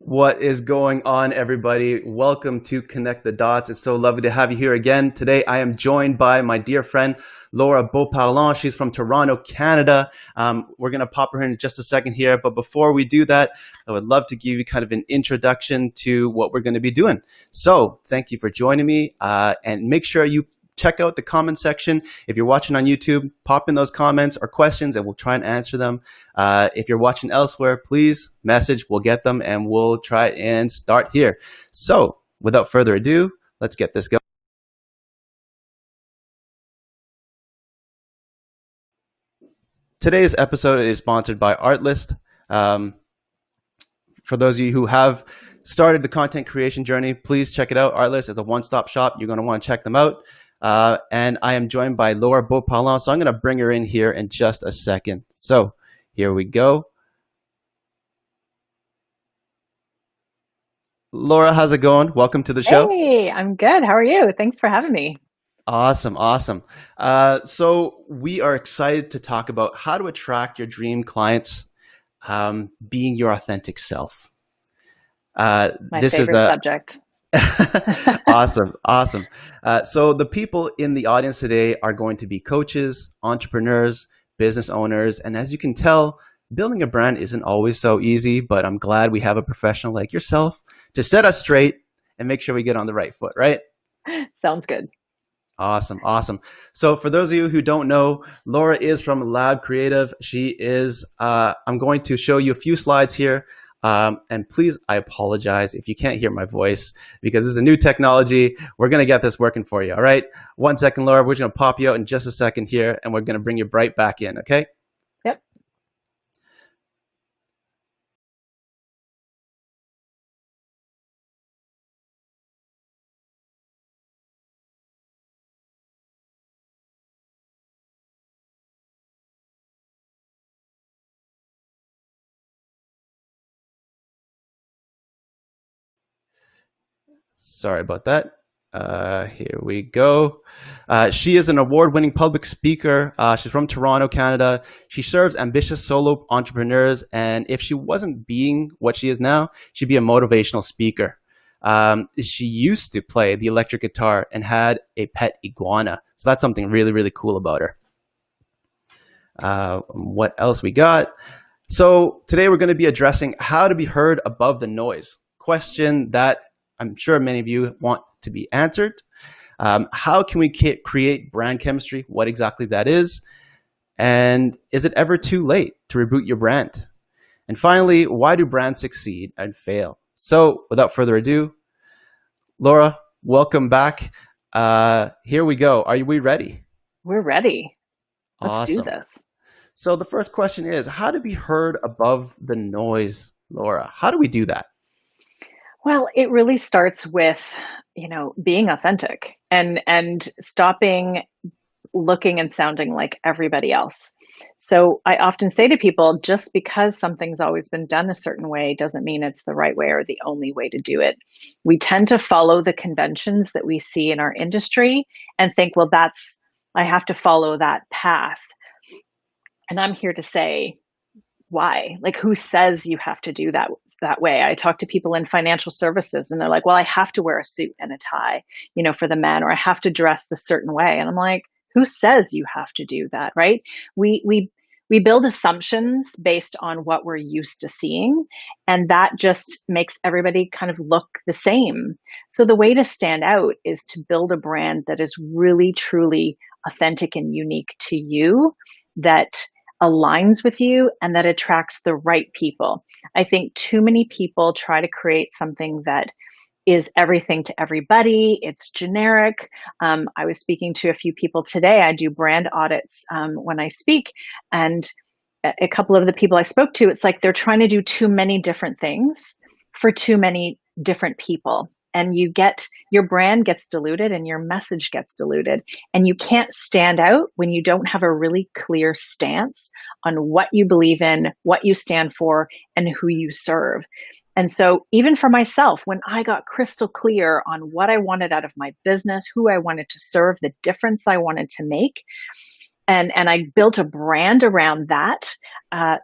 What is going on, everybody? Welcome to Connect the Dots. It's so lovely to have you here again. Today, I am joined by my dear friend, Laura Beauparlant. She's from Toronto, Canada. We're going to pop her in just a second here. But before we do that, I would love to give you kind of an introduction to what we're going to be doing. So thank you for joining me. And make sure you check out the comment section. If you're watching on YouTube, pop in those comments or questions and we'll try and answer them. If you're watching elsewhere, please message, we'll get them and we'll try and start here. So without further ado, let's get this going. Today's episode is sponsored by Artlist. For those of you who have started the content creation journey, please check it out. Artlist is a one-stop shop. You're going to want to check them out. And I am joined by Laura Beauparlant, so I'm going to bring her in here in just a second. So here we go. Laura, how's it going? Welcome to the show. Hey, I'm good. How are you? Thanks for having me. Awesome. So we are excited to talk about how to attract your dream clients, being your authentic self. My This is favorite the subject. Awesome. So the people in the audience today are going to be coaches, entrepreneurs, business owners. And as you can tell, building a brand isn't always so easy, but I'm glad we have a professional like yourself to set us straight and make sure we get on the right foot, right? Sounds good. Awesome. So for those of you who don't know, Laura is from Lab Creative. She is, I'm going to show you a few slides here. And please, I apologize if you can't hear my voice because this is a new technology. We're going to get this working for you. All right. 1 second, Laura. We're going to pop you out in just a second here and we're going to bring you right back in. Okay. Yep. Sorry about that. Here we go. She is an award-winning public speaker. She's from Toronto, Canada. She serves ambitious solo entrepreneurs, and if she wasn't being what she is now, she'd be a motivational speaker. She used to play the electric guitar and had a pet iguana. So that's something really, really cool about her. What else we got? So today we're going to be addressing how to be heard above the noise. Question that I'm sure many of you want to be answered. How can we create brand chemistry? What exactly that is? And is it ever too late to reboot your brand? And finally, why do brands succeed and fail? So without further ado, Laura, welcome back. Here we go. Are we ready? We're ready. Let's do Awesome. this. So the first question is, how to be heard above the noise, Laura? How do we do that? Well, it really starts with, being authentic and stopping looking and sounding like everybody else. So I often say to people, just because something's always been done a certain way doesn't mean it's the right way or the only way to do it. We tend to follow the conventions that we see in our industry and think, well, I have to follow that path. And I'm here to say, why? Like, who says you have to do that way? I talk to people in financial services and they're like, well, I have to wear a suit and a tie, for the men, or I have to dress the certain way. And I'm like, who says you have to do that, right? We build assumptions based on what we're used to seeing, and that just makes everybody kind of look the same. So the way to stand out is to build a brand that is really, truly authentic and unique to you, that aligns with you and that attracts the right people. I think too many people try to create something that is everything to everybody. It's generic. I was speaking to a few people today. I do brand audits when I speak, and a couple of the people I spoke to, it's like they're trying to do too many different things for too many different people. And your brand gets diluted and your message gets diluted. And you can't stand out when you don't have a really clear stance on what you believe in, what you stand for, and who you serve. And so even for myself, when I got crystal clear on what I wanted out of my business, who I wanted to serve, the difference I wanted to make, and I built a brand around that,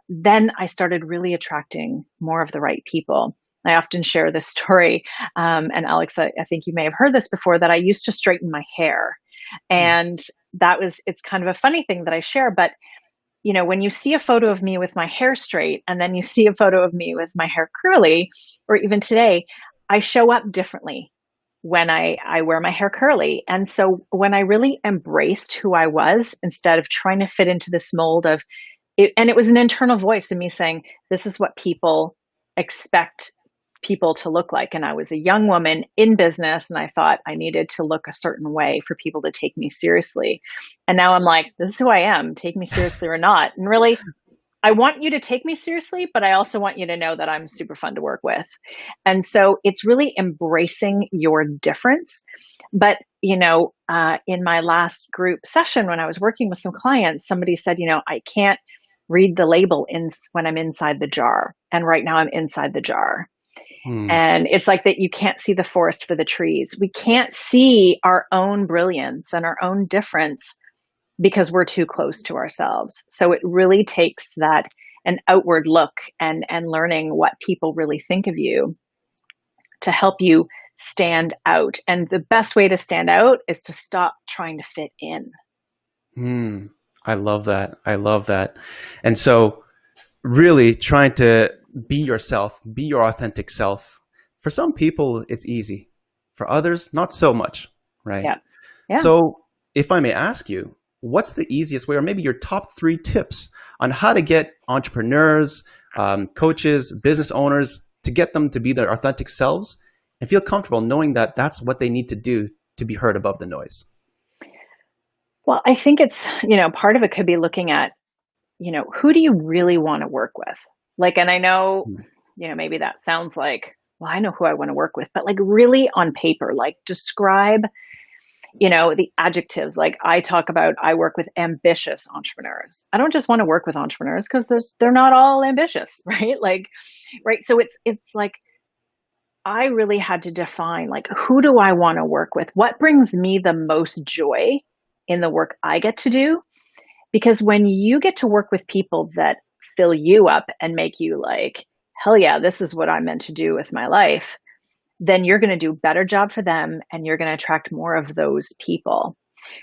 then I started really attracting more of the right people. I often share this story. And Alex, I think you may have heard this before, that I used to straighten my hair. Mm. And it's kind of a funny thing that I share, but when you see a photo of me with my hair straight and then you see a photo of me with my hair curly, or even today, I show up differently when I wear my hair curly. And so when I really embraced who I was instead of trying to fit into this mold of it, and it was an internal voice in me saying, this is what people expect people to look like. And I was a young woman in business and I thought I needed to look a certain way for people to take me seriously. And now I'm like, this is who I am, take me seriously or not. And really, I want you to take me seriously, but I also want you to know that I'm super fun to work with. And so it's really embracing your difference. But, in my last group session, when I was working with some clients, somebody said, I can't read the label when I'm inside the jar. And right now I'm inside the jar. Mm. And it's like that you can't see the forest for the trees. We can't see our own brilliance and our own difference because we're too close to ourselves. So it really takes an outward look and learning what people really think of you to help you stand out. And the best way to stand out is to stop trying to fit in. Mm. I love that. I love that. And so really trying to be yourself, be your authentic self. For some people, it's easy. For others, not so much, right? Yeah. Yeah. So if I may ask you, what's the easiest way, or maybe your top 3 tips on how to get entrepreneurs, coaches, business owners, to get them to be their authentic selves and feel comfortable knowing that that's what they need to do to be heard above the noise? Well, I think it's, part of it could be looking at, who do you really want to work with? Like, and I know, Mm. maybe that sounds like, well, I know who I want to work with, but like really on paper, like describe, the adjectives. Like I work with ambitious entrepreneurs. I don't just want to work with entrepreneurs because they're not all ambitious, right? Like, right. So it's like, I really had to define like, who do I want to work with? What brings me the most joy in the work I get to do? Because when you get to work with people that fill you up and make you like, hell yeah, this is what I'm meant to do with my life, then you're going to do a better job for them and you're going to attract more of those people.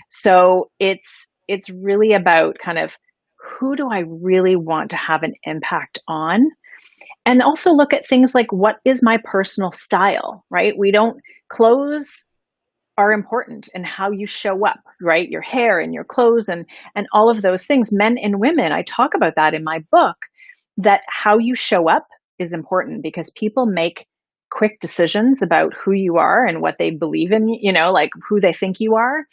So it's really about kind of, who do I really want to have an impact on? And also look at things like, what is my personal style, right? Clothes are important, and how you show up, right? Your hair and your clothes and all of those things, men and women. I talk about that in my book, that how you show up is important because people make quick decisions about who you are and what they believe in, like who they think you are,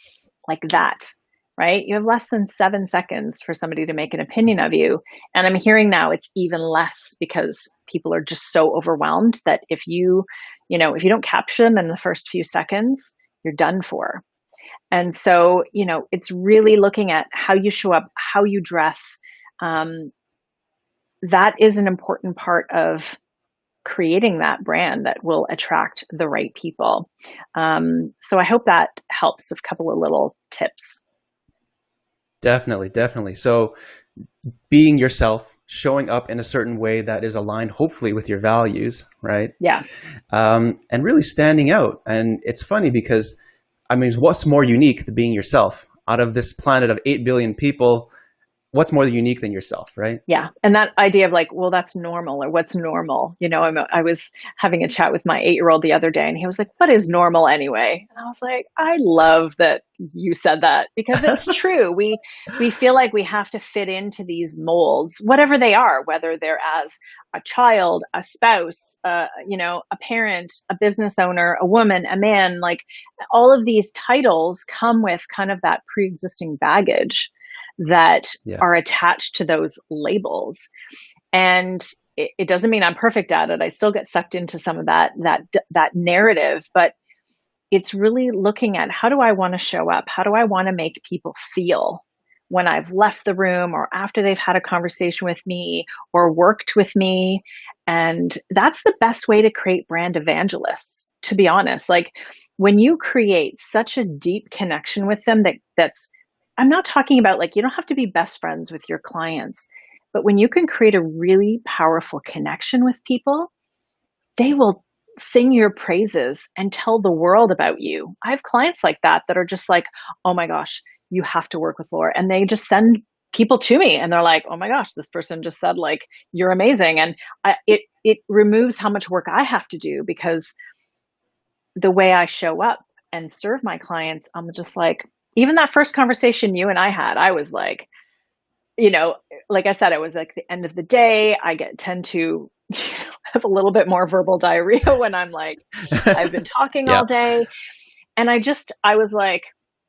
like that, right? You have less than 7 seconds for somebody to make an opinion of you. And I'm hearing now it's even less because people are just so overwhelmed that if you don't capture them in the first few seconds, you're done for. And so, it's really looking at how you show up, how you dress. That is an important part of creating that brand that will attract the right people. So I hope that helps with a couple of little tips. Definitely, definitely. So being yourself, showing up in a certain way that is aligned, hopefully, with your values, right? Yeah. And really standing out. And it's funny because, I mean, what's more unique than being yourself? Out of this planet of 8 billion people, what's more unique than yourself, right? Yeah. And that idea of like, well, that's normal, or what's normal. I was having a chat with my 8-year-old the other day and he was like, what is normal anyway? And I was like, I love that you said that because it's true. We feel like we have to fit into these molds, whatever they are, whether they're as a child, a spouse, a parent, a business owner, a woman, a man. Like, all of these titles come with kind of that pre-existing baggage that Yeah. are attached to those labels. And it doesn't mean I'm perfect at it. I still get sucked into some of that narrative, but it's really looking at, how do I want to show up? How do I want to make people feel when I've left the room, or after they've had a conversation with me or worked with me? And that's the best way to create brand evangelists, to be honest. Like, when you create such a deep connection with them, that's I'm not talking about, like, you don't have to be best friends with your clients, but when you can create a really powerful connection with people, they will sing your praises and tell the world about you. I have clients like that that are just like, oh my gosh, you have to work with Laura. And they just send people to me and they're like, oh my gosh, this person just said like, you're amazing. And it removes how much work I have to do because the way I show up and serve my clients, I'm just like, even that first conversation you and I had, I was like, like I said, it was like the end of the day. I tend to have a little bit more verbal diarrhea when I'm like, I've been talking Yeah. all day. And I was like,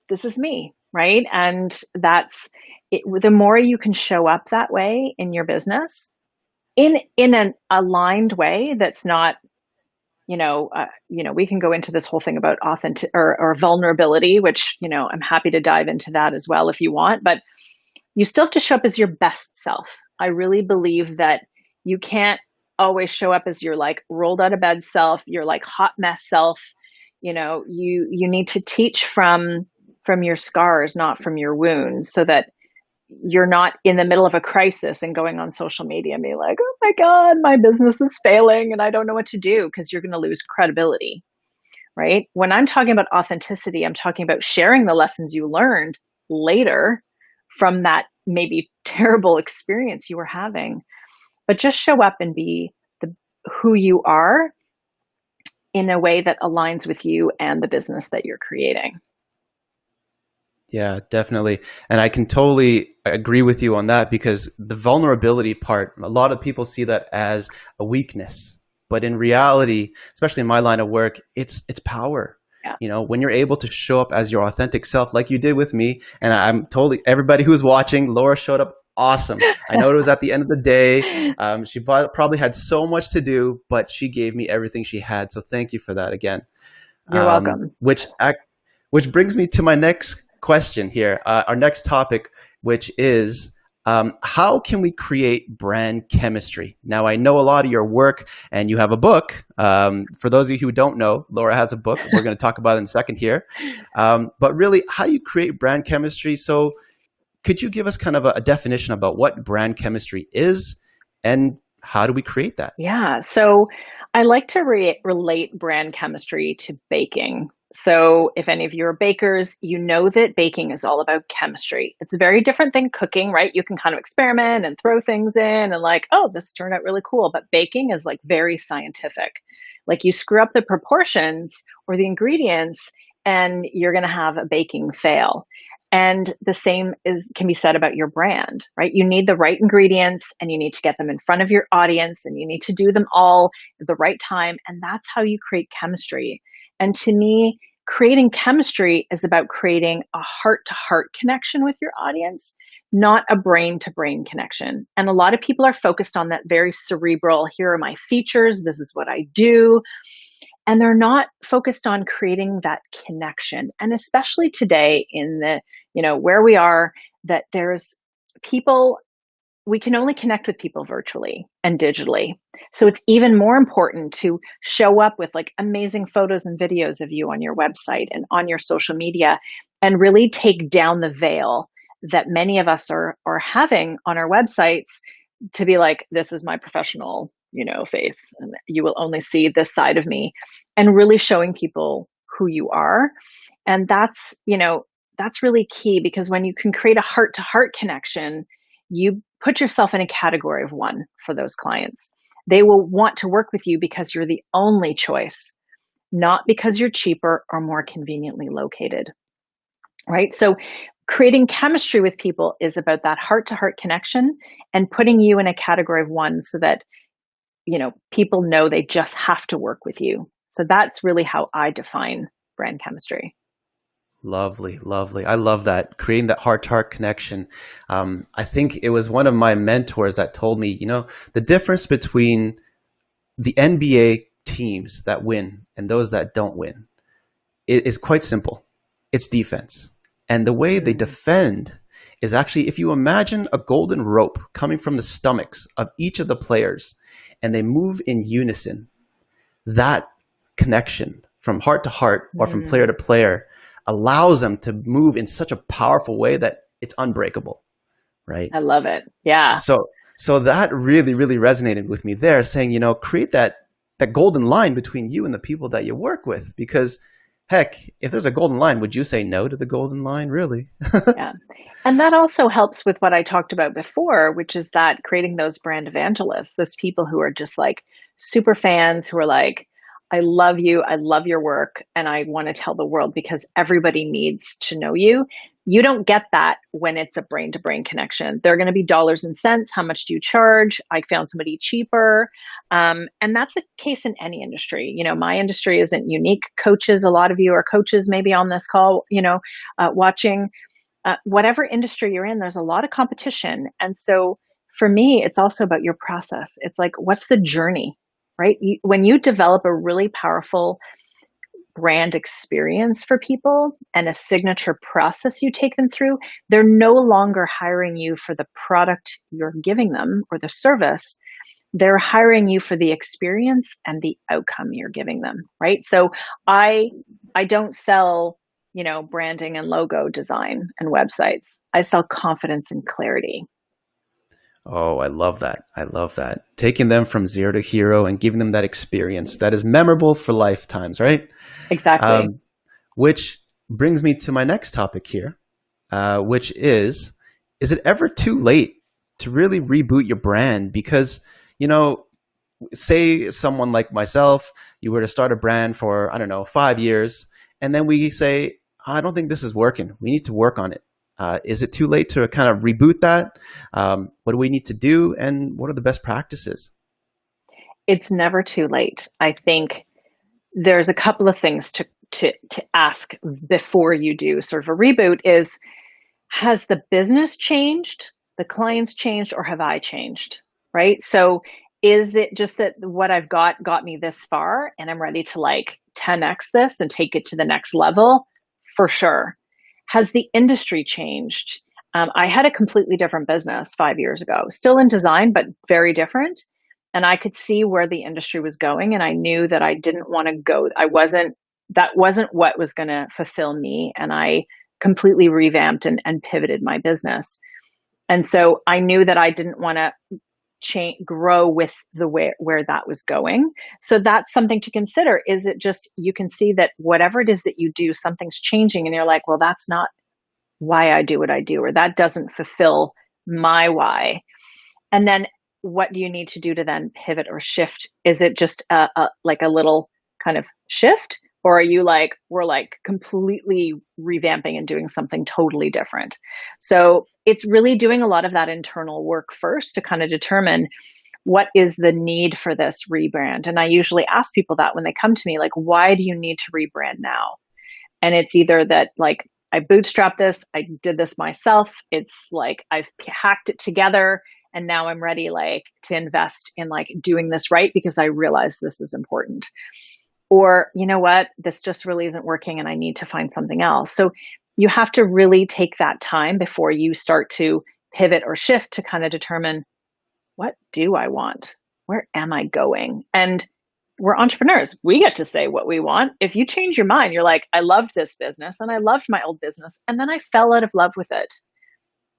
this is me. Right. And that's it. The more you can show up that way in your business in an aligned way, that's not, we can go into this whole thing about authentic or vulnerability, which, I'm happy to dive into that as well if you want, but you still have to show up as your best self. I really believe that you can't always show up as your like rolled out of bed self, your like hot mess self. You need to teach from your scars, not from your wounds, so that you're not in the middle of a crisis and going on social media and being like, oh my God, my business is failing and I don't know what to do, because you're going to lose credibility, right? When I'm talking about authenticity, I'm talking about sharing the lessons you learned later from that maybe terrible experience you were having, but just show up and be who you are in a way that aligns with you and the business that you're creating. Yeah, definitely. And I can totally agree with you on that, because the vulnerability part, a lot of people see that as a weakness. But in reality, especially in my line of work, it's power. Yeah. When you're able to show up as your authentic self, like you did with me, and I'm totally, everybody who's watching, Laura showed up awesome. I know it was at the end of the day. She probably had so much to do, but she gave me everything she had. So thank you for that again. You're welcome. Which brings me to my next question here, our next topic, which is how can we create brand chemistry? Now, I know a lot of your work and you have a book. For those of you who don't know, Laura has a book. We're going to talk about it in a second here. But really, how do you create brand chemistry? So could you give us kind of a definition about what brand chemistry is and how do we create that? Yeah. So I like to relate brand chemistry to baking. So if any of you are bakers, you know that baking is all about chemistry. It's very different than cooking, right? You can kind of experiment and throw things in and like, oh, this turned out really cool. But baking is like very scientific. Like you screw up the proportions or the ingredients and you're going to have a baking fail. And the same can be said about your brand, right? You need the right ingredients and you need to get them in front of your audience and you need to do them all at the right time. And that's how you create chemistry. And to me, creating chemistry is about creating a heart-to-heart connection with your audience, not a brain-to-brain connection. And a lot of people are focused on that very cerebral, here are my features, this is what I do. And they're not focused on creating that connection. And especially today in the, where we are, that there's people, we can only connect with people virtually and digitally. So it's even more important to show up with like amazing photos and videos of you on your website and on your social media and really take down the veil that many of us are having on our websites to be like, this is my professional, face, and you will only see this side of me, and really showing people who you are. And that's really key, because when you can create a heart-to-heart connection, you put yourself in a category of one for those clients. They will want to work with you because you're the only choice, not because you're cheaper or more conveniently located, right? So creating chemistry with people is about that heart-to-heart connection and putting you in a category of one so that, people know they just have to work with you. So that's really how I define brand chemistry. Lovely, lovely. I love that. Creating that heart-to-heart connection. I think it was one of my mentors that told me, the difference between the NBA teams that win and those that don't win is quite simple. It's defense. And the way they defend is actually, if you imagine a golden rope coming from the stomachs of each of the players and they move in unison, that connection from heart to heart or from player to player allows them to move in such a powerful way that it's unbreakable, right? I love it. Yeah. So that really, really resonated with me there, saying, create that that golden line between you and the people that you work with. Because heck, if there's a golden line, would you say no to the golden line, really? Yeah. And that also helps with what I talked about before, which is that creating those brand evangelists, those people who are just like super fans who are like, I love you, I love your work, and I want to tell the world because everybody needs to know you. You don't get that when it's a brain to brain connection. They're going to be dollars and cents. How much do you charge? I found somebody cheaper. And that's a case in any industry. You know, my industry isn't unique. Coaches, a lot of you are coaches maybe on this call, watching. Whatever industry you're in, there's a lot of competition. And so for me, it's also about your process. It's like, what's the journey, right? When you develop a really powerful brand experience for people and a signature process you take them through, they're no longer hiring you for the product you're giving them or the service. They're hiring you for the experience and the outcome you're giving them, right? So I don't sell, branding and logo design and websites. I sell confidence and clarity. Oh, I love that. I love that. Taking them from zero to hero and giving them that experience that is memorable for lifetimes, right? Exactly. Which brings me to my next topic here, which is it ever too late to really reboot your brand? Because, say someone like myself, you were to start a brand for, I don't know, 5 years, and then we say, I don't think this is working. We need to work on it. Is it too late to kind of reboot that? What do we need to do? And what are the best practices? It's never too late. I think there's a couple of things to ask before you do sort of a reboot is, has the business changed, the clients changed, or have I changed? Right? So is it just that what I've got me this far and I'm ready to like 10x this and take it to the next level? For sure. Has the industry changed? I had a completely different business 5 years ago, still in design, but very different. And I could see where the industry was going. And I knew that I didn't want to go. That wasn't what was going to fulfill me. And I completely revamped and pivoted my business. And so I knew that I didn't want to grow with the where that was going. So that's something to consider. Is it just, you can see that whatever it is that you do, something's changing and you're like, well, that's not why I do what I do, or that doesn't fulfill my why. And then what do you need to do to then pivot or shift? Is it just like a little kind of shift? Or are you like, we're like completely revamping and doing something totally different? So it's really doing a lot of that internal work first to kind of determine what is the need for this rebrand. And I usually ask people that when they come to me, like, why do you need to rebrand now? And it's either that like, I bootstrapped this, I did this myself. It's like, I've hacked it together and now I'm ready like to invest in like doing this right because I realize this is important. Or, you know what, this just really isn't working and I need to find something else. So you have to really take that time before you start to pivot or shift to kind of determine, what do I want? Where am I going? And we're entrepreneurs. We get to say what we want. If you change your mind, you're like, I loved this business and I loved my old business. And then I fell out of love with it.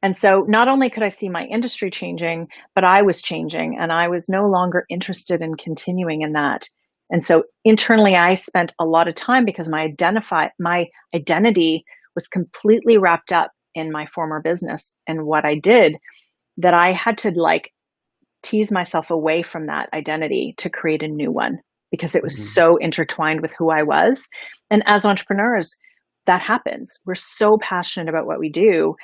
And so not only could I see my industry changing, but I was changing and I was no longer interested in continuing in that. And so internally, I spent a lot of time because my identity was completely wrapped up in my former business and what I did, that I had to like tease myself away from that identity to create a new one because it was so intertwined with who I was. And as entrepreneurs, that happens. We're so passionate about what we do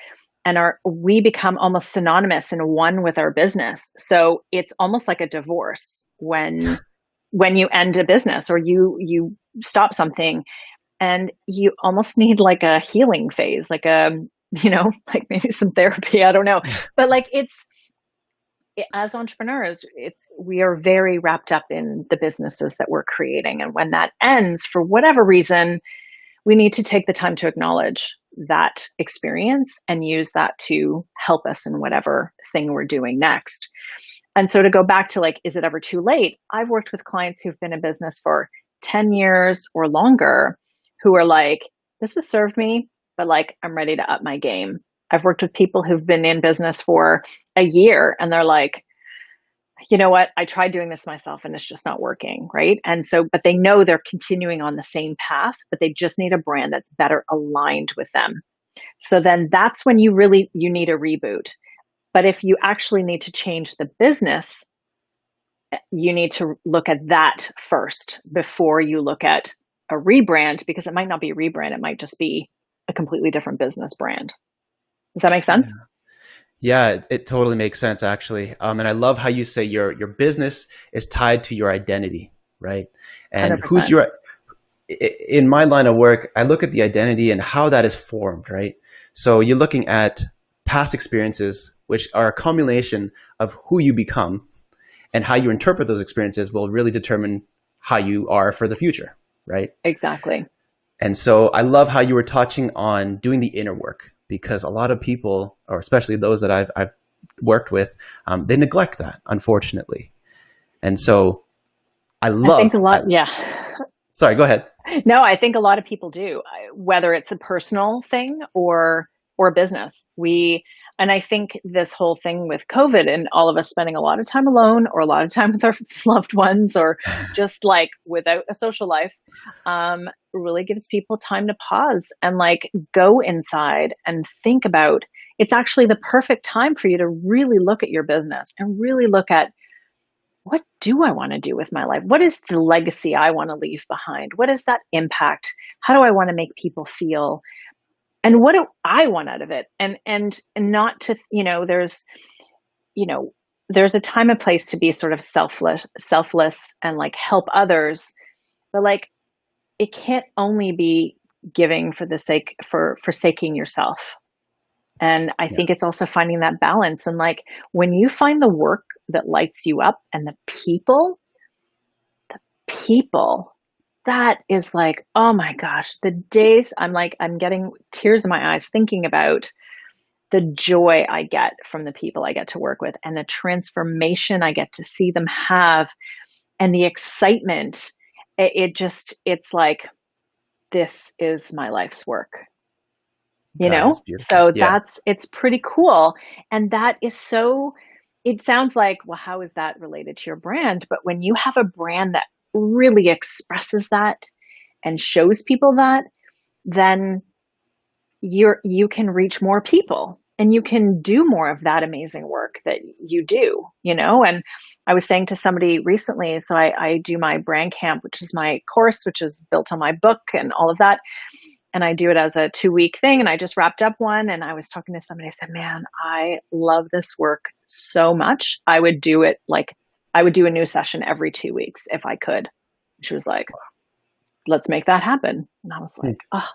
and we become almost synonymous and one with our business. So it's almost like a divorce when you end a business or you stop something, and you almost need like a healing phase, like like maybe some therapy, I don't know. But like as entrepreneurs, we are very wrapped up in the businesses that we're creating. And when that ends, for whatever reason, we need to take the time to acknowledge that experience and use that to help us in whatever thing we're doing next. And so to go back to like, is it ever too late? I've worked with clients who've been in business for 10 years or longer who are like, this has served me, but like, I'm ready to up my game. I've worked with people who've been in business for a year and they're like, you know what, I tried doing this myself and it's just not working, right? And so, but they know they're continuing on the same path, but they just need a brand that's better aligned with them. So then that's when you need a reboot. But if you actually need to change the business, you need to look at that first before you look at a rebrand, because it might not be a rebrand, it might just be a completely different business brand. Does that make sense? Yeah, it totally makes sense actually. And I love how you say your business is tied to your identity, right? And who's 100%. your in my line of work, I look at the identity and how that is formed, right? So you're looking at past experiences, which are a combination of who you become, and how you interpret those experiences will really determine how you are for the future, right? Exactly. And so I love how you were touching on doing the inner work, because a lot of people, or especially those that I've worked with, they neglect that, unfortunately. And so I I think love, a lot, yeah. sorry, go ahead. No, I think a lot of people do, whether it's a personal thing or business. And I think this whole thing with COVID and all of us spending a lot of time alone or a lot of time with our loved ones or just like without a social life, really gives people time to pause and like go inside and think about. It's actually the perfect time for you to really look at your business and really look at, what do I want to do with my life? What is the legacy I want to leave behind? What is that impact? How do I want to make people feel? And what do I want out of it? And not to, you know, there's a time and place to be sort of selfless and like help others, but like it can't only be giving for the sake for forsaking yourself. And I Yeah, think it's also finding that balance. And like when you find the work that lights you up and the people, that is like, oh my gosh, the days I'm getting tears in my eyes thinking about the joy I get from the people I get to work with and the transformation I get to see them have and the excitement. It's like, this is my life's work, you that is know? beautiful. So Yeah. it's pretty cool. And that is so, it sounds like, well, how is that related to your brand? But when you have a brand that really expresses that and shows people that, then you can reach more people and you can do more of that amazing work that you do, you know? And I was saying to somebody recently, so I do my brand camp, which is my course, which is built on my book and all of that. And I do it as a 2-week thing. And I just wrapped up one. And I was talking to somebody, I said, man, I love this work so much. I would do it like, I would do a new session every 2 weeks if I could. She was like, let's make that happen. And I was Hmm. like, oh,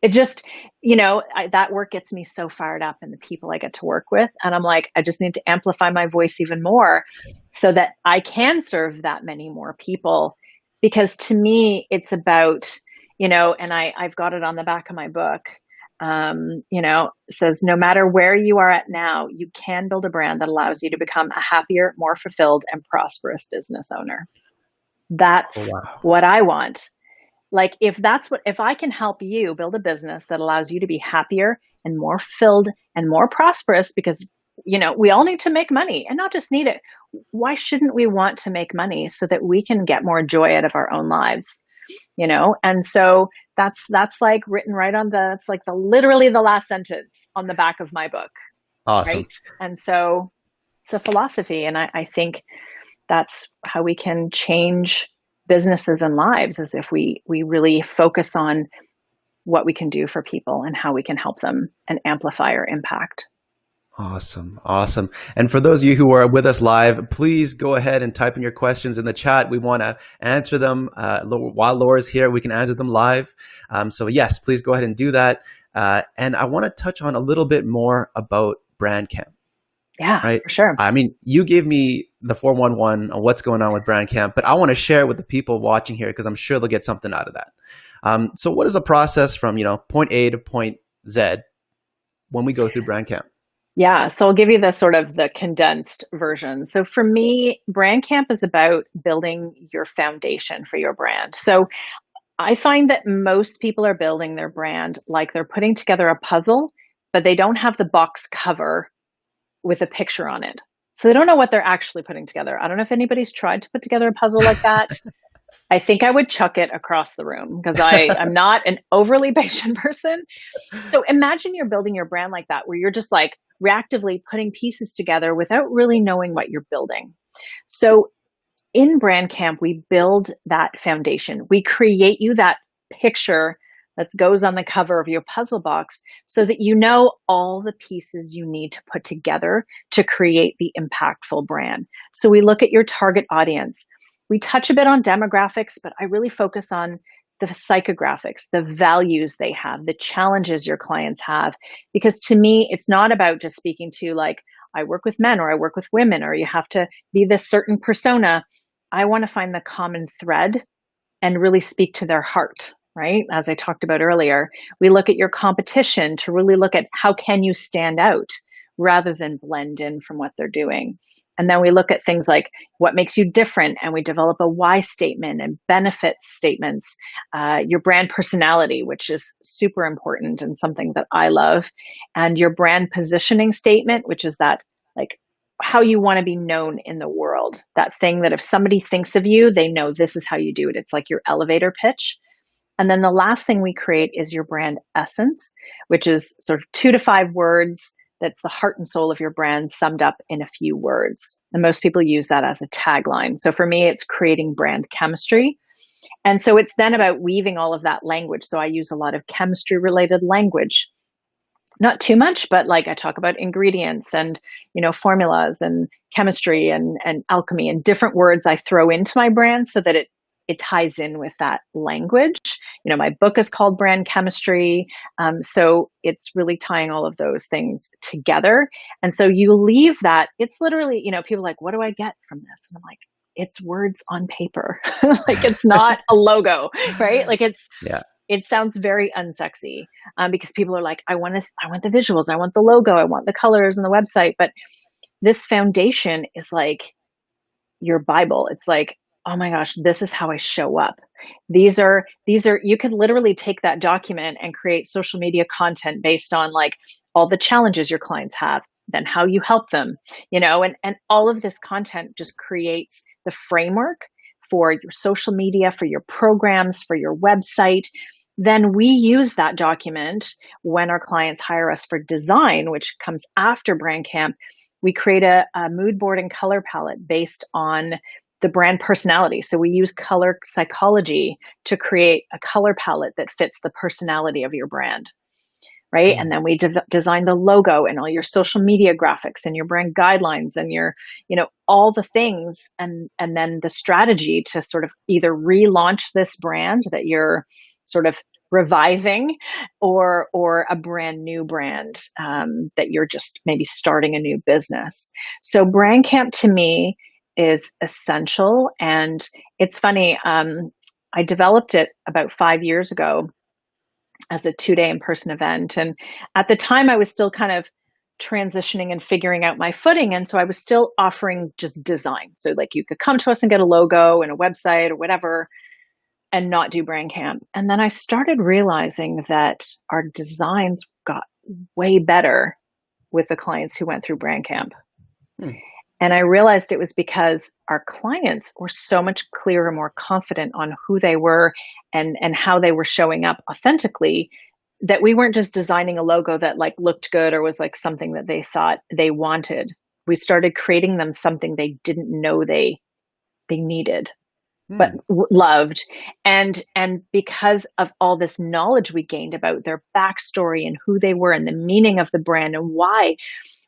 it just, that work gets me so fired up and the people I get to work with. And I'm like, I just need to amplify my voice even more so that I can serve that many more people. Because to me, it's about, and I've got it on the back of my book. Says no matter where you are at now, you can build a brand that allows you to become a happier, more fulfilled, and prosperous business owner. Oh, That's wow. what I want. Like if I can help you build a business that allows you to be happier and more filled and more prosperous, because we all need to make money and not just need it. Why shouldn't we want to make money so that we can get more joy out of our own lives? And so that's like written right on it's like the literally the last sentence on the back of my book, Awesome. right? And so it's a philosophy, and I think that's how we can change businesses and lives, is if we really focus on what we can do for people and how we can help them and amplify our impact. Awesome. Awesome. And for those of you who are with us live, please go ahead and type in your questions in the chat. We want to answer them while Laura's here. We can answer them live. So yes, please go ahead and do that. And I want to touch on a little bit more about Brand Camp, Yeah, right? for sure. I mean, you gave me the 411 on what's going on with Brand Camp, but I want to share it with the people watching here because I'm sure they'll get something out of that. So what is the process from, point A to point Z when we go through Brand Camp? Yeah, so I'll give you the sort of the condensed version. So for me, brand camp is about building your foundation for your brand. So I find that most people are building their brand like they're putting together a puzzle, but they don't have the box cover with a picture on it. So they don't know what they're actually putting together. I don't know if anybody's tried to put together a puzzle like that. I think I would chuck it across the room because I'm not an overly patient person. So imagine you're building your brand like that, where you're just like reactively putting pieces together without really knowing what you're building. So in Brand Camp, we build that foundation. We create you that picture that goes on the cover of your puzzle box so that you know all the pieces you need to put together to create the impactful brand. So we look at your target audience. We touch a bit on demographics, but I really focus on the psychographics, the values they have, the challenges your clients have. Because to me, it's not about just speaking to like, I work with men or I work with women, or you have to be this certain persona. I want to find the common thread and really speak to their heart, right? As I talked about earlier, we look at your competition to really look at how can you stand out rather than blend in from what they're doing. And then we look at things like what makes you different, and we develop a why statement and benefit statements, your brand personality, which is super important and something that I love, and your brand positioning statement, which is that like how you want to be known in the world. That thing that if somebody thinks of you, they know this is how you do it. It's like your elevator pitch. And then the last thing we create is your brand essence, which is sort of 2 to 5 words. That's the heart and soul of your brand summed up in a few words. And most people use that as a tagline. So for me, it's creating brand chemistry. And so it's then about weaving all of that language. So I use a lot of chemistry related language, not too much, but like I talk about ingredients and, formulas and chemistry and alchemy and different words I throw into my brand so that it ties in with that language. My book is called Brand Chemistry. So it's really tying all of those things together. And so you leave that, it's literally, people are like, what do I get from this? And I'm like, it's words on paper. Like it's not a logo, right? Like Yeah. it sounds very unsexy because people are like, I want the visuals, I want the logo, I want the colors and the website. But this foundation is like your Bible. It's like, oh my gosh, this is how I show up. These are, you could literally take that document and create social media content based on like all the challenges your clients have, then how you help them, and all of this content just creates the framework for your social media, for your programs, for your website. Then we use that document when our clients hire us for design, which comes after Brand Camp. We create a mood board and color palette based on the brand personality. So we use color psychology to create a color palette that fits the personality of your brand, right? And then we design the logo and all your social media graphics and your brand guidelines and your, all the things. And then the strategy to sort of either relaunch this brand that you're sort of reviving or a brand new brand that you're just maybe starting a new business. So Brand Camp to me is essential. And it's funny, I developed it about 5 years ago as a 2-day in-person event. And at the time I was still kind of transitioning and figuring out my footing. And so I was still offering just design. So like you could come to us and get a logo and a website or whatever and not do Brand Camp. And then I started realizing that our designs got way better with the clients who went through Brand Camp. And I realized it was because our clients were so much clearer, more confident on who they were and how they were showing up authentically, that we weren't just designing a logo that like looked good or was like something that they thought they wanted. We started creating them something they didn't know they needed, but loved. And because of all this knowledge we gained about their backstory and who they were and the meaning of the brand and why,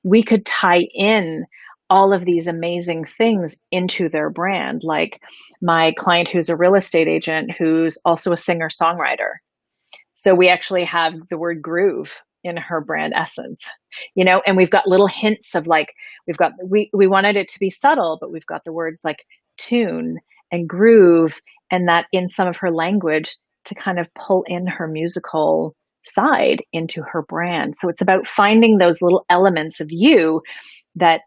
we could tie in all of these amazing things into their brand. Like my client who's a real estate agent, who's also a singer-songwriter. So we actually have the word groove in her brand essence, and we've got little hints of like, we wanted it to be subtle, but we've got the words like tune and groove, and that in some of her language to kind of pull in her musical side into her brand. So it's about finding those little elements of you that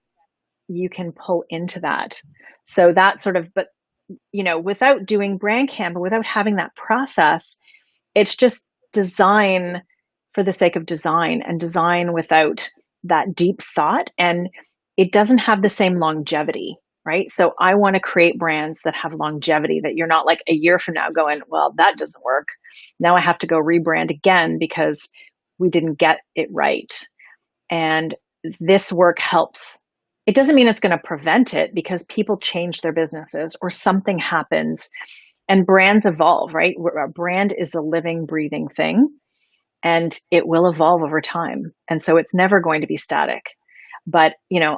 you can pull into that. So that sort of, but without doing Brand Camp, without having that process, it's just design for the sake of design and design without that deep thought. And it doesn't have the same longevity, right? So I want to create brands that have longevity, that you're not like a year from now going, well, that doesn't work. Now I have to go rebrand again because we didn't get it right. And this work helps. It doesn't mean it's going to prevent it, because people change their businesses or something happens and brands evolve, right? A brand is a living, breathing thing, and it will evolve over time. And so it's never going to be static. But,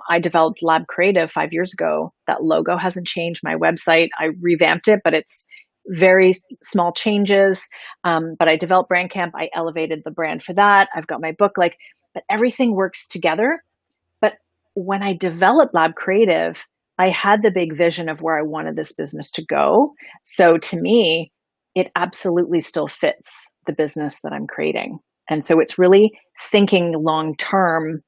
I developed Lab Creative 5 years ago. That logo hasn't changed. My website, I revamped it, but it's very small changes. But I developed Brandcamp. I elevated the brand for that. I've got my book, but everything works together. But when I developed Lab Creative, I had the big vision of where I wanted this business to go. So to me, it absolutely still fits the business that I'm creating. And so it's really thinking long term,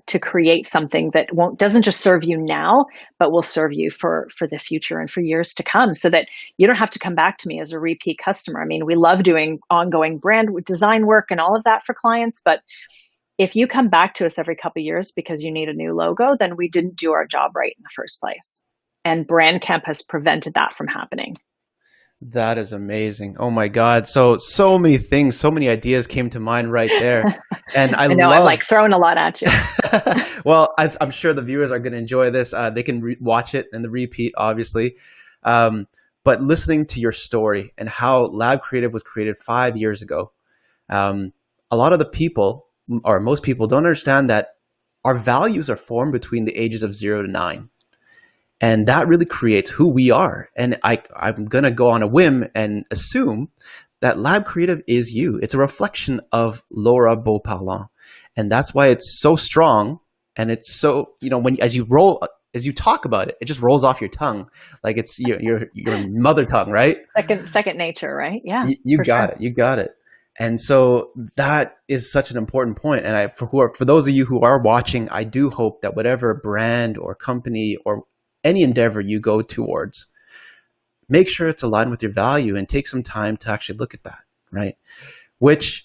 to create something that doesn't just serve you now, but will serve you for the future and for years to come, so that you don't have to come back to me as a repeat customer. I mean, we love doing ongoing brand design work and all of that for clients, but if you come back to us every couple of years because you need a new logo, then we didn't do our job right in the first place. And Brandcamp has prevented that from happening. That is amazing. Oh my God. So many things, so many ideas came to mind right there. And I know I'm love, like throwing a lot at you. well, I'm sure the viewers are going to enjoy this. They can watch it in the repeat, obviously. But listening to your story and how Lab Creative was created 5 years ago, a lot of the people, or most people, don't understand that our values are formed between the ages of 0 to 9. And that really creates who we are. And I'm going to go on a whim and assume that Lab Creative is you. It's a reflection of Laura Beauparlant. And that's why it's so strong. And it's so, as you talk about it, it just rolls off your tongue. Like it's your mother tongue, right? Second nature, right? Yeah. You got it. You got it. And so that is such an important point. And for those of you who are watching, I do hope that whatever brand or company or any endeavor you go towards, make sure it's aligned with your value and take some time to actually look at that, right? Which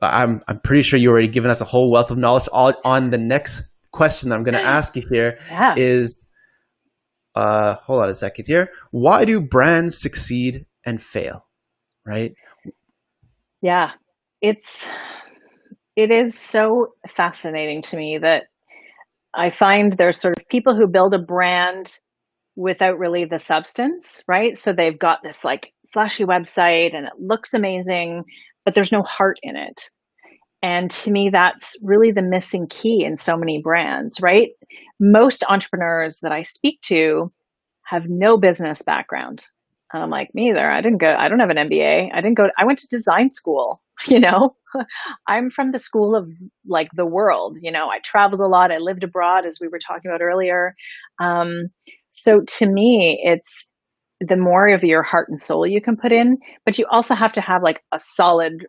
I'm pretty sure you already given us a whole wealth of knowledge on the next question that I'm going to ask you here. Yeah. Is, hold on a second here. Why do brands succeed and fail, right? Yeah. It is so fascinating to me that I find there's sort of people who build a brand without really the substance, right? So they've got this like flashy website and it looks amazing, but there's no heart in it. And to me, that's really the missing key in so many brands, right? Most entrepreneurs that I speak to have no business background. And I'm like, me either. I don't have an MBA. I went to design school, I'm from the school of like the world, I traveled a lot. I lived abroad, as we were talking about earlier. So to me, it's the more of your heart and soul you can put in, but you also have to have like a solid,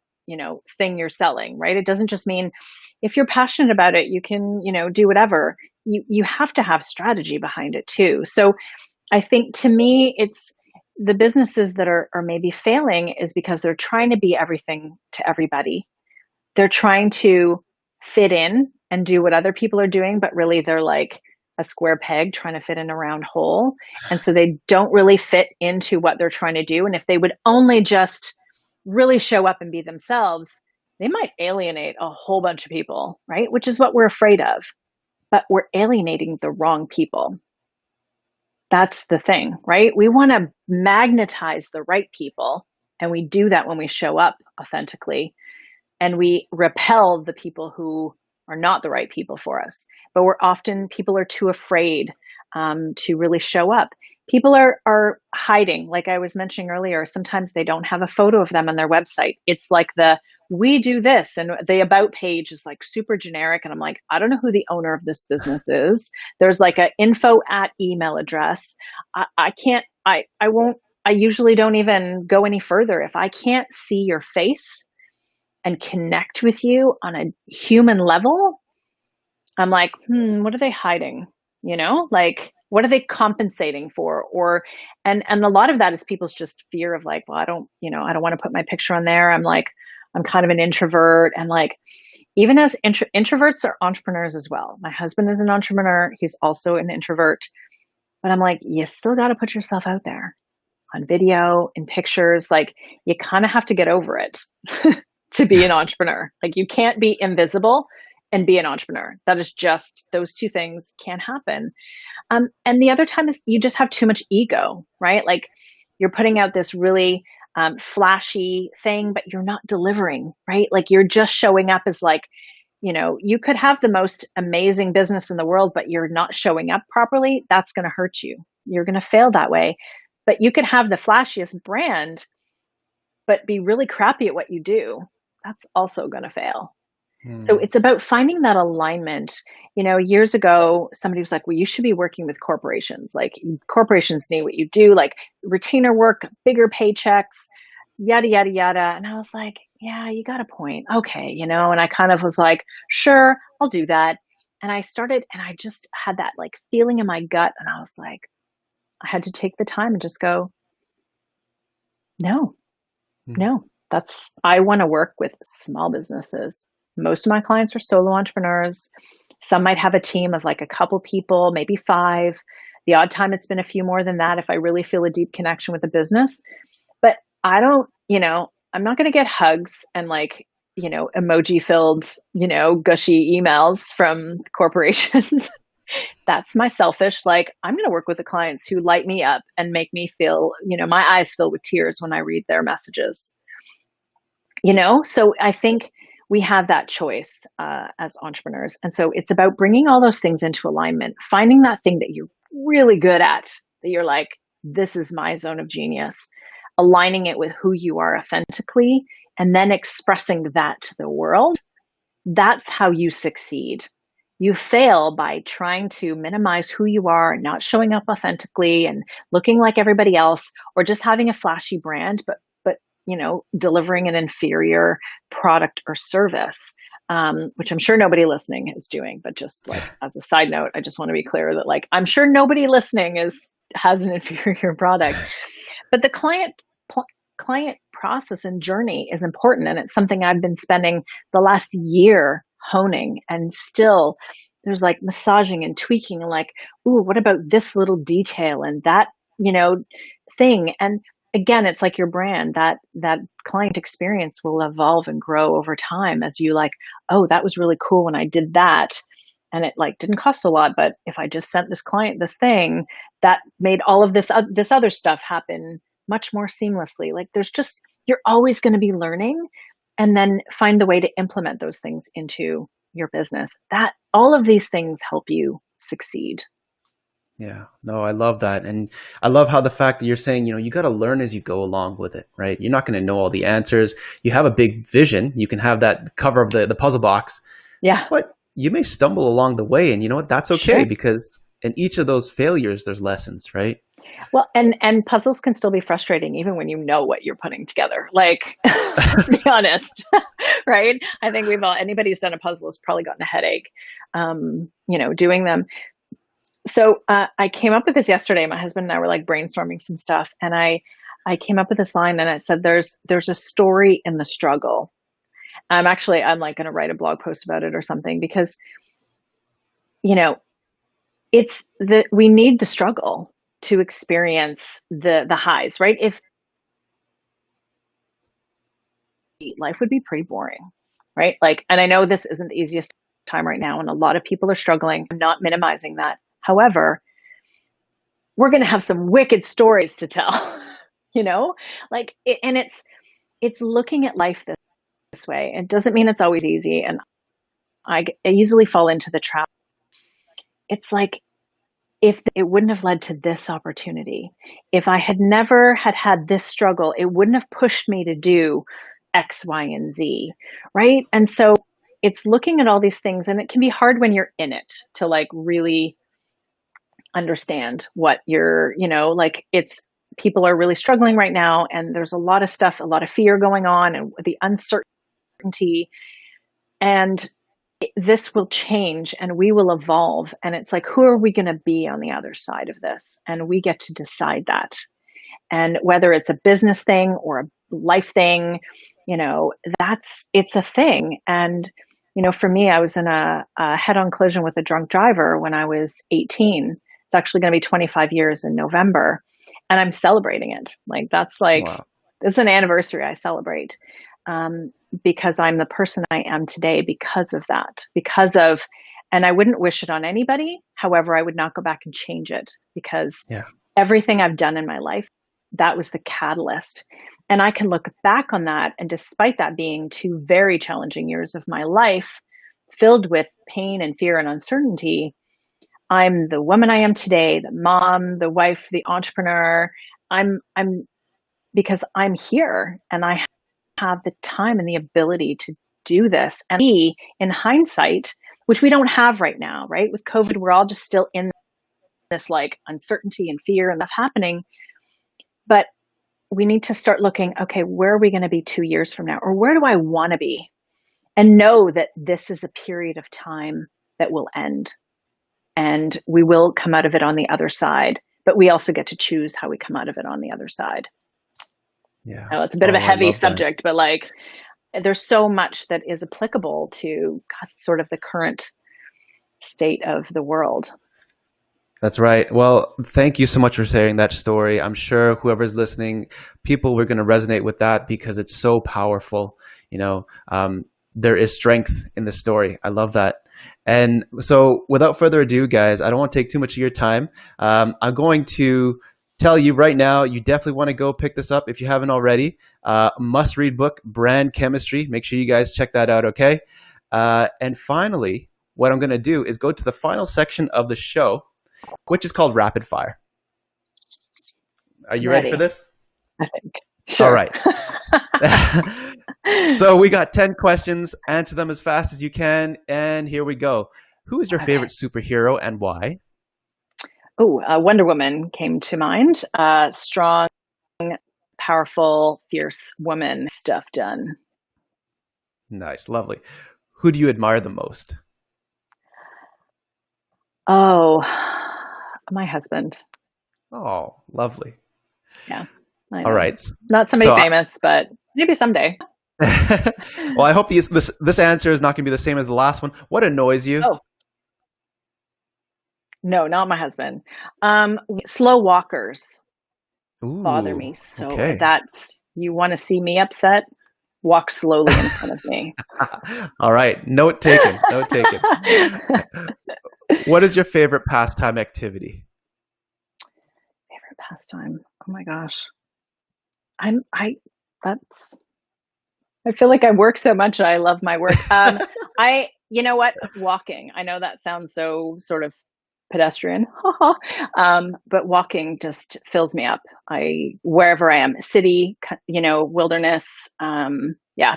thing you're selling, right? It doesn't just mean if you're passionate about it, you can, do whatever. You have to have strategy behind it too. So I think to me, it's the businesses that are maybe failing is because they're trying to be everything to everybody. They're trying to fit in and do what other people are doing, but really they're like a square peg trying to fit in a round hole. And so they don't really fit into what they're trying to do. And if they would only just really show up and be themselves, they might alienate a whole bunch of people, right? Which is what we're afraid of. But we're alienating the wrong people. That's the thing, right? We want to magnetize the right people. And we do that when we show up authentically. And we repel the people who are not the right people for us. But people are too afraid to really show up. People are hiding. Like I was mentioning earlier, sometimes they don't have a photo of them on their website. It's like we do this, and the about page is like super generic. And I'm like, I don't know who the owner of this business is. There's like a info at email address. I can't, I won't, I usually don't even go any further. If I can't see your face and connect with you on a human level, I'm like, what are they hiding? Like, what are they compensating for? And a lot of that is people's just fear of like, well, I don't want to put my picture on there. I'm kind of an introvert. And like, even as introverts are entrepreneurs as well. My husband is an entrepreneur. He's also an introvert. But I'm like, you still got to put yourself out there on video, in pictures. Like, you kind of have to get over it to be an entrepreneur. Like, you can't be invisible and be an entrepreneur. That is just, those two things can't happen. And the other time is you just have too much ego, right? Like, you're putting out this really flashy thing, but you're not delivering, right? Like, you're just showing up as like, you could have the most amazing business in the world, but you're not showing up properly. That's going to hurt you. You're going to fail that way. But you could have the flashiest brand, but be really crappy at what you do. That's also going to fail. So Hmm. it's about finding that alignment. Years ago, somebody was like, well, you should be working with corporations. Like, corporations need what you do, like retainer work, bigger paychecks, yada, yada, yada. And I was like, yeah, you got a point. Okay. And I kind of was like, sure, I'll do that. And I started, and I just had that like feeling in my gut. And I was like, I had to take the time and just go, no, Hmm. no, I want to work with small businesses. Most of my clients are solo entrepreneurs. Some might have a team of like a couple people, maybe five. The odd time it's been a few more than that if I really feel a deep connection with the business. But I don't, I'm not going to get hugs and like, emoji filled, gushy emails from corporations. That's my selfish, like, I'm going to work with the clients who light me up and make me feel, my eyes fill with tears when I read their messages. So I think we have that choice as entrepreneurs. And so it's about bringing all those things into alignment, finding that thing that you're really good at, that you're like, this is my zone of genius, aligning it with who you are authentically, and then expressing that to the world. That's how you succeed. You fail by trying to minimize who you are, not showing up authentically and looking like everybody else, or just having a flashy brand, but delivering an inferior product or service, which I'm sure nobody listening is doing. But just like as a side note, I just want to be clear that like I'm sure nobody listening has an inferior product, but the client process and journey is important, and it's something I've been spending the last year honing. And still there's like massaging and tweaking, and like, ooh, what about this little detail and that you know thing. And again, it's like your brand, that client experience will evolve and grow over time as you like, oh, that was really cool when I did that, and it like didn't cost a lot, but if I just sent this client this thing, that made all of this other stuff happen much more seamlessly. Like, there's just, you're always going to be learning, and then find the way to implement those things into your business. That all of these things help you succeed. Yeah, no, I love that. And I love how the fact that you're saying, you got to learn as you go along with it, right? You're not going to know all the answers. You have a big vision. You can have that cover of the puzzle box, Yeah, but you may stumble along the way. And you know what? That's okay, sure. because in each of those failures, there's lessons, right? Well, and puzzles can still be frustrating even when you know what you're putting together. Like, let's be honest, right? I think anybody who's done a puzzle has probably gotten a headache, doing them. So I came up with this yesterday. My husband and I were like brainstorming some stuff, and I came up with this line, and I said, "There's a story in the struggle." I'm like going to write a blog post about it or something, because you know it's that we need the struggle to experience the highs, right? If life would be pretty boring, right? Like, and I know this isn't the easiest time right now, and a lot of people are struggling. I'm not minimizing that. However, we're going to have some wicked stories to tell, you know, like, and it's looking at life this way. It doesn't mean it's always easy, and I easily fall into the trap. It's like, if it wouldn't have led to this opportunity, if I had never had this struggle, it wouldn't have pushed me to do X, Y, and Z, right? And so it's looking at all these things, and it can be hard when you're in it to like really understand what like, it's, people are really struggling right now, and there's a lot of stuff, a lot of fear going on, and the uncertainty, and this will change and we will evolve. And it's like, who are we going to be on the other side of this? And we get to decide that. And whether it's a business thing or a life thing, it's a thing. And For me, I was in a head-on collision with a drunk driver when I was 18. It's actually going to be 25 years in November, and I'm celebrating it. Wow. It's an anniversary I celebrate, um, because I'm the person I am today because of that. And I wouldn't wish it on anybody. However, I would not go back and change it because Yeah. everything I've done in my life, that was the catalyst. And I can look back on that. And despite that being 2 very challenging years of my life, filled with pain and fear and uncertainty, I'm the woman I am today, the mom, the wife, the entrepreneur. I'm because I'm here and I have the time and the ability to do this. And in hindsight, which we don't have right now, right? With COVID, we're all just still in this like uncertainty and fear and stuff happening. But we need to start looking, okay, where are we going to be 2 years from now? Or where do I want to be? And know that this is a period of time that will end and we will come out of it on the other side. But we also get to choose how we come out of it on the other side. Yeah. I know it's a bit of a Oh, I heavy love that. subject, but like there's so much that is applicable to sort of the current state of the world. That's right. Well, thank you so much for sharing that story. I'm sure whoever's listening, people were going to resonate with that because it's so powerful. You know, there is strength in the story. I love that. And so, without further ado, guys, I don't want to take too much of your time. I'm going to tell you right now, you definitely want to go pick this up if you haven't already. Must read book, Brand Chemistry. Make sure you guys check that out, okay? And finally, what I'm going to do is go to the final section of the show, which is called Rapid Fire. Are I'm you ready for ready, this? I think. All Sure. right. So we got 10 questions. Answer them as fast as you can. And here we go. Who is your Okay. favorite superhero and why? Oh, Wonder Woman came to mind. Strong, powerful, fierce woman, stuff done. Nice. Lovely. Who do you admire the most? Oh, my husband. Oh, lovely. Yeah, I All know. right. Not somebody So, famous, but maybe someday. well, I hope this answer is not going to be the same as the last one. What annoys you? Oh, no, not my husband. Slow walkers bother Ooh, me so. okay. That's you want to see me upset? Walk slowly in front of me. All right. Note taken. Note taken. What is your favorite pastime activity? Favorite pastime. Oh my gosh. I that's I feel like I work so much. I love my work. You know what? Walking. I know that sounds so sort of pedestrian, but walking just fills me up. Wherever I am, city, wilderness. Yeah.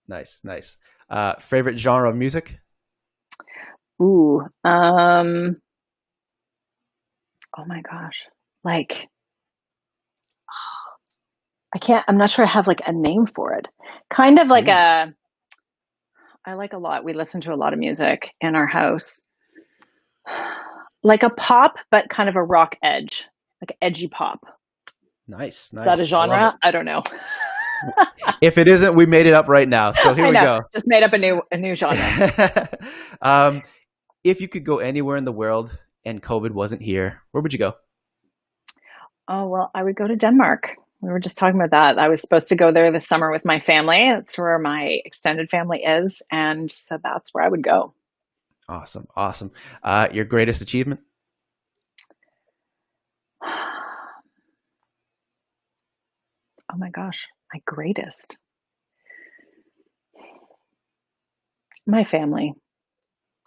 Nice, nice. Favorite genre of music? Ooh. Oh my gosh. Like, I can't. I'm not sure I have like a name for it. Kind of like Ooh, a. I like a lot. We listen to a lot of music in our house. Like a pop, but kind of a rock edge, like edgy pop. nice, Is that a nice. I love it. genre? I don't know. If it isn't, we made it up right now. So here I we know. go. Just made up a new genre. um, if you could go anywhere in the world and COVID wasn't here, where would you go? Oh, well, I would go to Denmark. We were just talking about that. I was supposed to go there this summer with my family. That's where my extended family is. And so that's where I would go. Awesome, awesome. Your greatest achievement? Oh my gosh, my greatest. My family,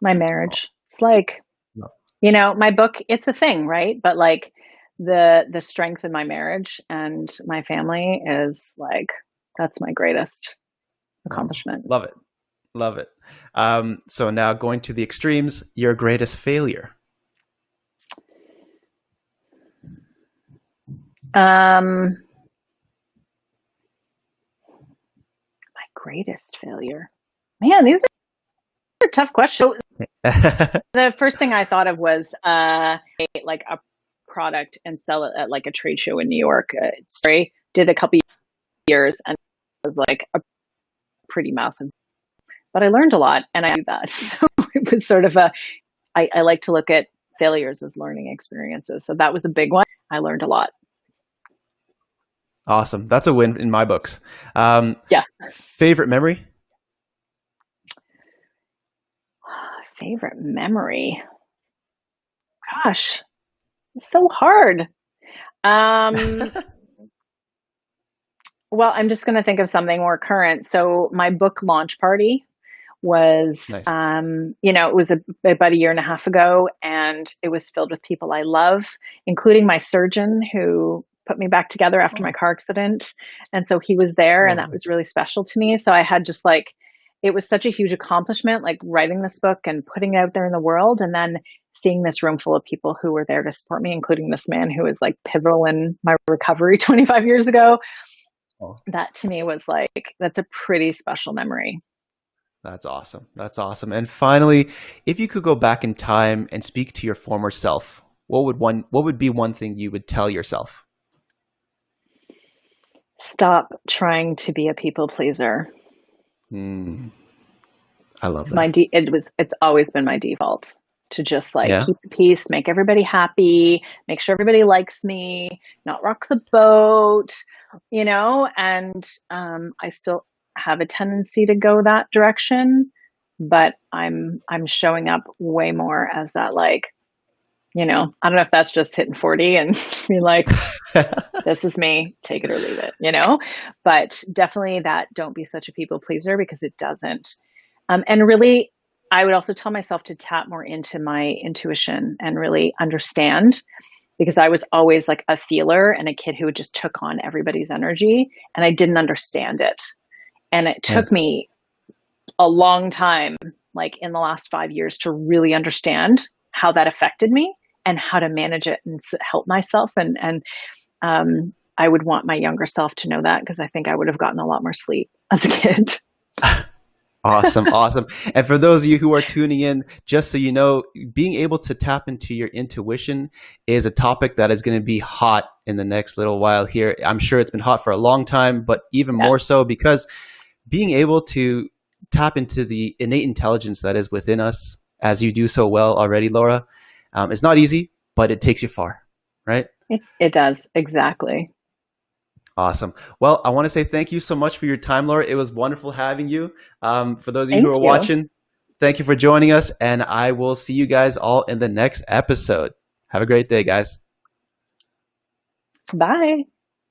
my Oh, marriage. It's like, no. my book, it's a thing, right? But like the strength in my marriage and my family is like that's my greatest Oh, accomplishment. love it, love it. So now going to the extremes, your greatest failure. My greatest failure. Man, these are tough questions. So the first thing I thought of was like a product and sell it at like a trade show in New York. Story did a couple years and it was like a pretty massive but I learned a lot and I do that. So it was sort of I like to look at failures as learning experiences. So that was a big one. I learned a lot. Awesome. That's a win in my books. Yeah. Favorite memory? Favorite memory. Gosh, it's so hard. Um, well, I'm just going to think of something more current. So my book launch party was, Nice. it was about a year and a half ago, and it was filled with people I love, including my surgeon who put me back together after my car accident. And so he was there, Oh, and that nice. was really special to me. So I had just like, it was such a huge accomplishment, like writing this book and putting it out there in the world, and then seeing this room full of people who were there to support me, including this man who was like pivotal in my recovery 25 years ago. Oh, That to me was like, that's a pretty special memory. that's awesome. That's awesome. And finally, if you could go back in time and speak to your former self, what would be one thing you would tell yourself? Stop trying to be a people pleaser. Mm, I love It's that. it's always been my default to just like Yeah. keep the peace, make everybody happy, make sure everybody likes me, not rock the boat, and I still have a tendency to go that direction, but I'm showing up way more as that, like, I don't know if that's just hitting 40 and be like, this is me, take it or leave it. But definitely that, don't be such a people pleaser, because it doesn't. And really, I would also tell myself to tap more into my intuition and really understand, because I was always like a feeler and a kid who just took on everybody's energy, and I didn't understand it. And it Nice. took me a long time, like in the last 5 years, to really understand how that affected me and how to manage it and help myself. I would want my younger self to know that, because I think I would have gotten a lot more sleep as a kid. Awesome, awesome. And for those of you who are tuning in, just so you know, being able to tap into your intuition is a topic that is going to be hot in the next little while here. I'm sure it's been hot for a long time, but even Yeah. more so because being able to tap into the innate intelligence that is within us, as you do so well already, Laura, it's not easy, but it takes you far, right? It does. Exactly. Awesome. Well, I want to say thank you so much for your time, Laura. It was wonderful having you. For those of you who Thank are you. watching, thank you for joining us, and I will see you guys all in the next episode. Have a great day, guys. Bye.